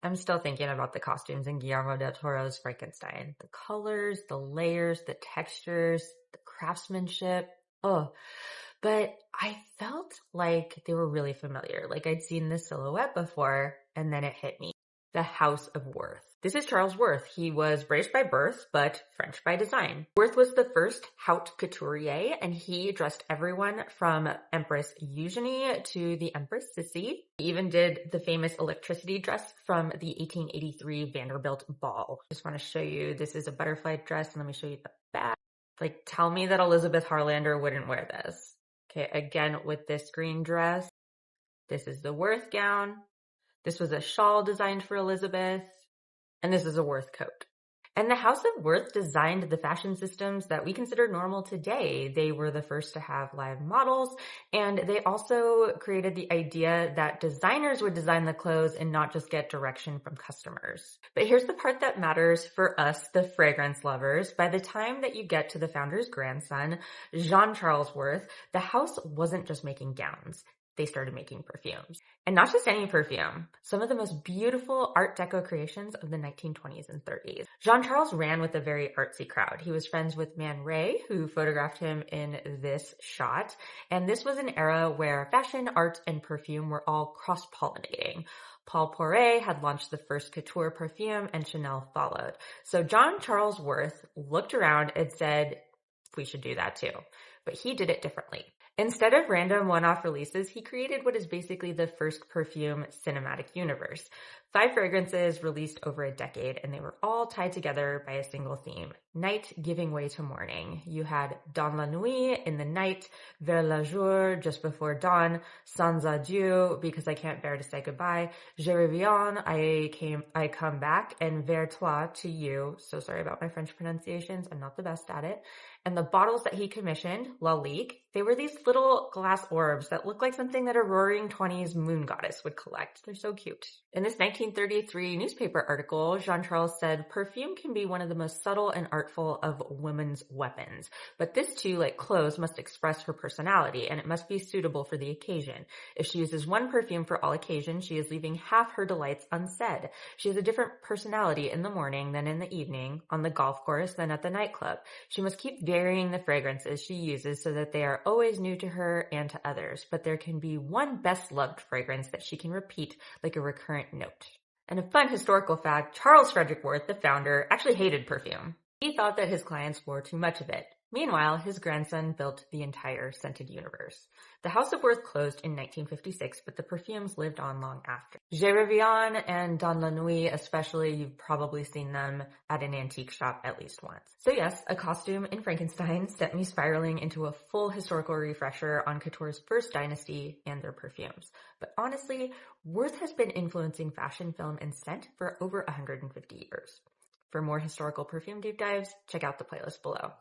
I'm still thinking about the costumes in Guillermo del Toro's Frankenstein. The colors, the layers, the textures, the craftsmanship. Oh, but I felt like they were really familiar. Like I'd seen the silhouette before, and then it hit me. The House of Worth. This is Charles Worth. He was British by birth, but French by design. Worth was the first haute couturier, and he dressed everyone from Empress Eugenie to the Empress Sissi. He even did the famous electricity dress from the 1883 Vanderbilt ball. Just want to show you, this is a butterfly dress, and let me show you the back. Like, tell me that Elizabeth Harlander wouldn't wear this. Okay, again, with this green dress. This is the Worth gown. This was a shawl designed for Elizabeth, and this is a Worth coat. And the House of Worth designed the fashion systems that we consider normal today. They were the first to have live models, and they also created the idea that designers would design the clothes and not just get direction from customers. But here's the part that matters for us, the fragrance lovers. By the time that you get to the founder's grandson, Jean-Charles Worth, the house wasn't just making gowns. They started making perfumes. And not just any perfume, some of the most beautiful Art Deco creations of the 1920s and 30s. Jean-Charles ran with a very artsy crowd. He was friends with Man Ray, who photographed him in this shot. And this was an era where fashion, art, and perfume were all cross-pollinating. Paul Poiret had launched the first couture perfume, and Chanel followed. So Jean-Charles Worth looked around and said, we should do that too. But he did it differently. Instead of random one-off releases, he created what is basically the first perfume cinematic universe. 5 fragrances released over a decade, and they were all tied together by a single theme. Night giving way to morning. You had Dans la nuit, in the night, Vers la jour, just before dawn, Sans adieu, because I can't bear to say goodbye, Je reviens, I come back, and Vers toi, to you. So sorry about my French pronunciations, I'm not the best at it. And the bottles that he commissioned, Lalique, they were these little glass orbs that looked like something that a roaring 20s moon goddess would collect. They're so cute. In this 1933 newspaper article, Jean-Charles said, perfume can be one of the most subtle and artful of women's weapons. But this too, like clothes, must express her personality, and it must be suitable for the occasion. If she uses one perfume for all occasions, she is leaving half her delights unsaid. She has a different personality in the morning than in the evening, on the golf course than at the nightclub. She must keep varying the fragrances she uses so that they are always new to her and to others, but there can be one best-loved fragrance that she can repeat like a recurrent note. And a fun historical fact, Charles Frederick Worth, the founder, actually hated perfume. He thought that his clients wore too much of it. Meanwhile, his grandson built the entire scented universe. The House of Worth closed in 1956, but the perfumes lived on long after. Je reviens and Dans la nuit especially, you've probably seen them at an antique shop at least once. So yes, a costume in Frankenstein sent me spiraling into a full historical refresher on couture's first dynasty and their perfumes. But honestly, Worth has been influencing fashion, film, and scent for over 150 years. For more historical perfume deep dives, check out the playlist below.